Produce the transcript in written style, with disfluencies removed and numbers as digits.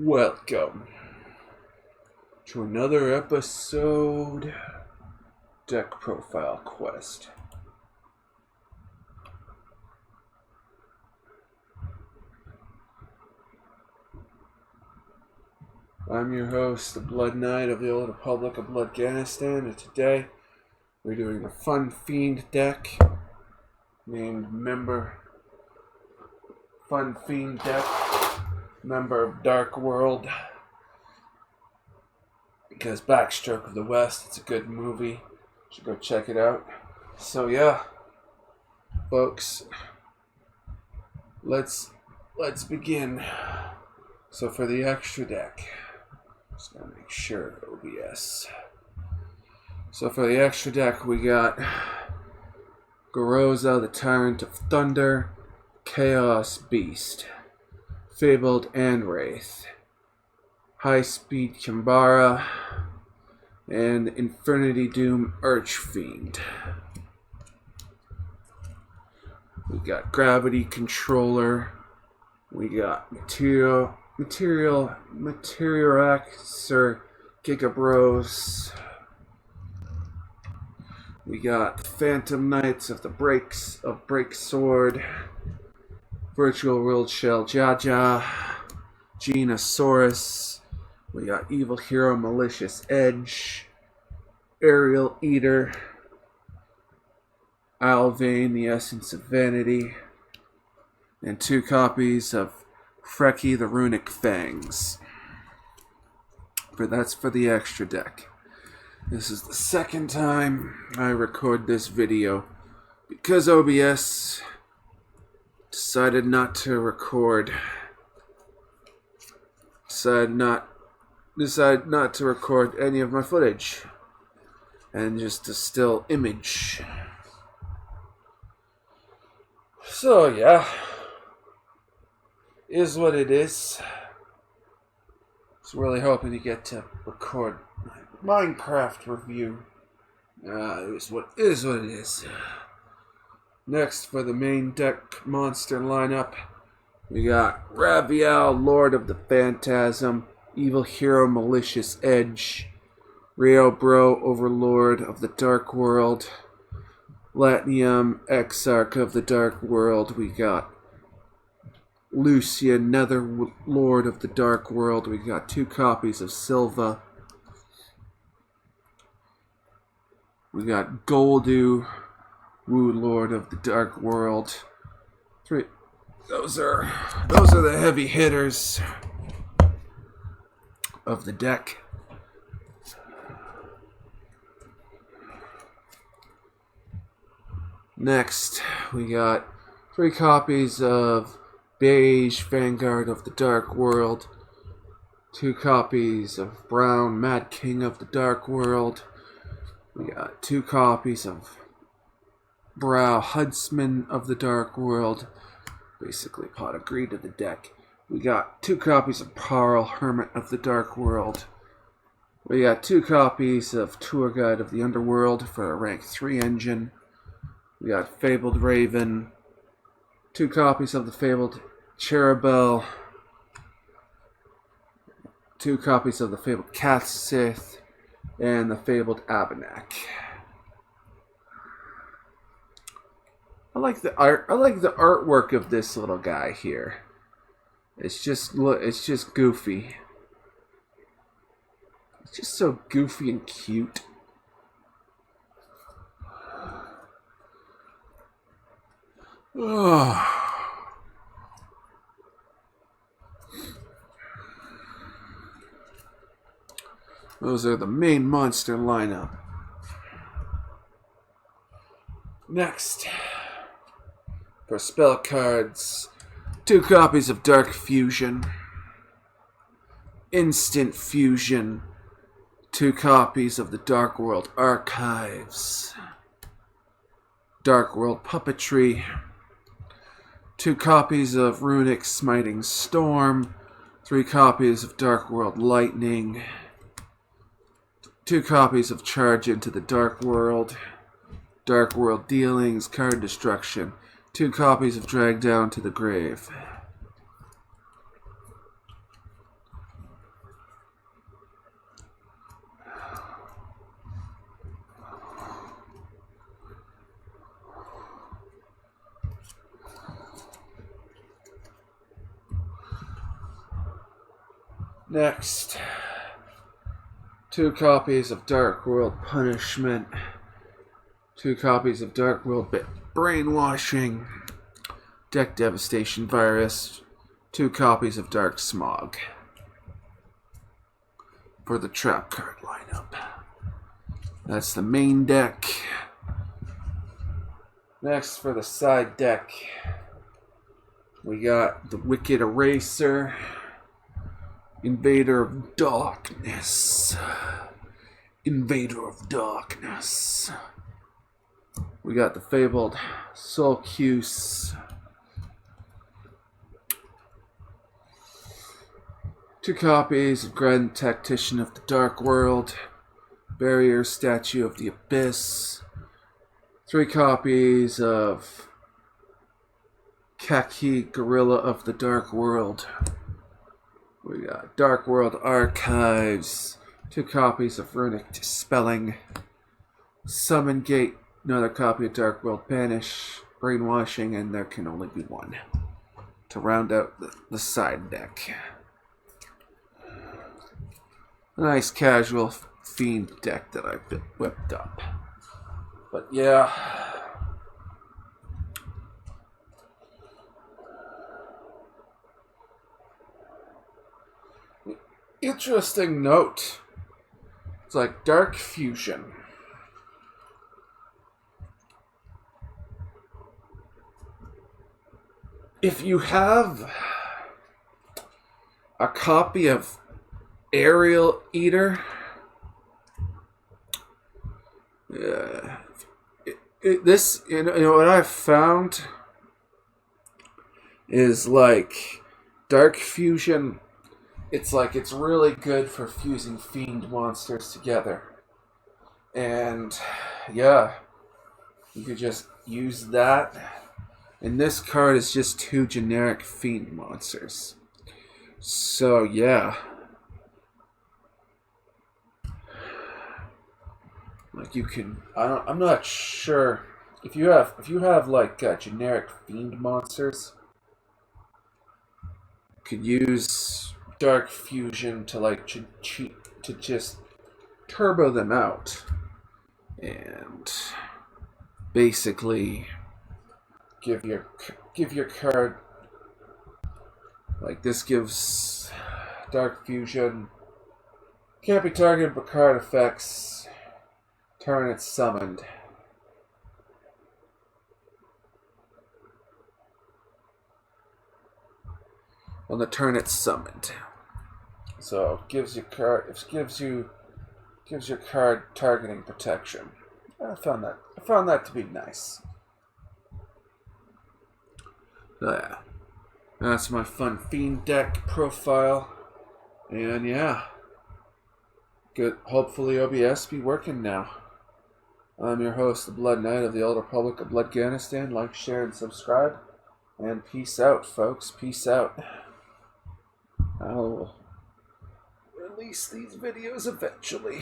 Welcome to another episode Deck Profile Quest. I'm your host, the Blood Knight of the Old Republic of Bloodganistan, and today we're doing a fun Fiend deck named Fun Fiend deck, member of Dark World, because Backstroke of the West, it's a good movie. You should go check it out. So yeah, folks, let's begin. So for the extra deck, just gotta make sure OBS. So for the extra deck, we got Garoza, the Tyrant of Thunder, Chaos Beast, Fabled and Wraith, High Speed Kimbara, and Infinity Doom Archfiend. We got Gravity Controller. We got Materiaxer Gigabros. We got Phantom Knights of the Break Sword, Virtual World Shell Jaja, Genosaurus. We got Evil Hero Malicious Edge, Aerial Eater, Alvain, the Essence of Vanity, and 2 copies of Freki the Runic Fangs. That's for the extra deck. This is the second time I record this video because OBS decided not to record. Decided not to record any of my footage and just a still image. So yeah, is what it is. Was really hoping to get to record my Minecraft review. It is what it is. Next, for the main deck monster lineup, we got Ravial, Lord of the Phantasm, Evil Hero Malicious Edge, Rio Bro, Overlord of the Dark World, Latnium, Exarch of the Dark World. We got Lucia, Nether Lord of the Dark World. We got 2 copies of Silva. We got Goldu, Wu Lord of the Dark World. 3. Those are the heavy hitters of the deck. Next, we got 3 copies of Beige, Vanguard of the Dark World, 2 copies of Brown, Mad King of the Dark World. We got 2 copies of Brow, Huntsman of the Dark World. Basically, pot of greed to the deck. We got 2 copies of Parl, Hermit of the Dark World. We got 2 copies of Tour Guide of the Underworld for a rank 3 engine. We got Fabled Raven, 2 copies of the Fabled Cherubel, 2 copies of the Fabled Cat Sith, and the Fabled Abenak. I like the art. I like the artwork of this little guy here. It's just goofy. It's just so goofy and cute. Oh. Those are the main monster lineup. Next, for spell cards, 2 copies of Dark Fusion, Instant Fusion, 2 copies of the Dark World Archives, Dark World Puppetry, 2 copies of Runic Smiting Storm, 3 copies of Dark World Lightning, 2 copies of Charge into the Dark World, Dark World Dealings, Card Destruction, 2 copies of Drag Down to the Grave. Next, 2 copies of Dark World Punishment, 2 copies of Dark World Brainwashing, Deck Devastation Virus, 2 copies of Dark Smog for the trap card lineup. That's the main deck. Next, for the side deck, we got the Wicked Eraser, Invader of Darkness, Invader of Darkness. We got the Fabled Soulcuse, 2 copies of Grand Tactician of the Dark World, Barrier Statue of the Abyss, 3 copies of Kaki Gorilla of the Dark World. We got Dark World Archives, 2 copies of Runic Dispelling, Summon Gate, another copy of Dark World Banish, Brainwashing, and there can only be 1 to round out the side deck. A nice casual Fiend deck that I've whipped up. But yeah. Interesting note. It's like Dark Fusion. If you have a copy of Aerial Eater, this, you know what I've found is like Dark Fusion. It's like it's really good for fusing Fiend monsters together, and yeah, you could just use that. And this card is just 2 generic Fiend monsters. So yeah. Like you can, I'm not sure if you have like generic Fiend monsters, you could use Dark Fusion to like cheat to just turbo them out, and basically give your card, like this gives Dark Fusion, can't be targeted by card effects, turn it's summoned. On the turn it's summoned. So gives your card targeting protection. I found that to be nice. So yeah. That's my fun Fiend deck profile. And yeah. Good, hopefully OBS be working now. I'm your host, the Blood Knight of the Old Republic of Bloodganistan. Like, share, and subscribe. And peace out, folks. Peace out. I'll release these videos eventually.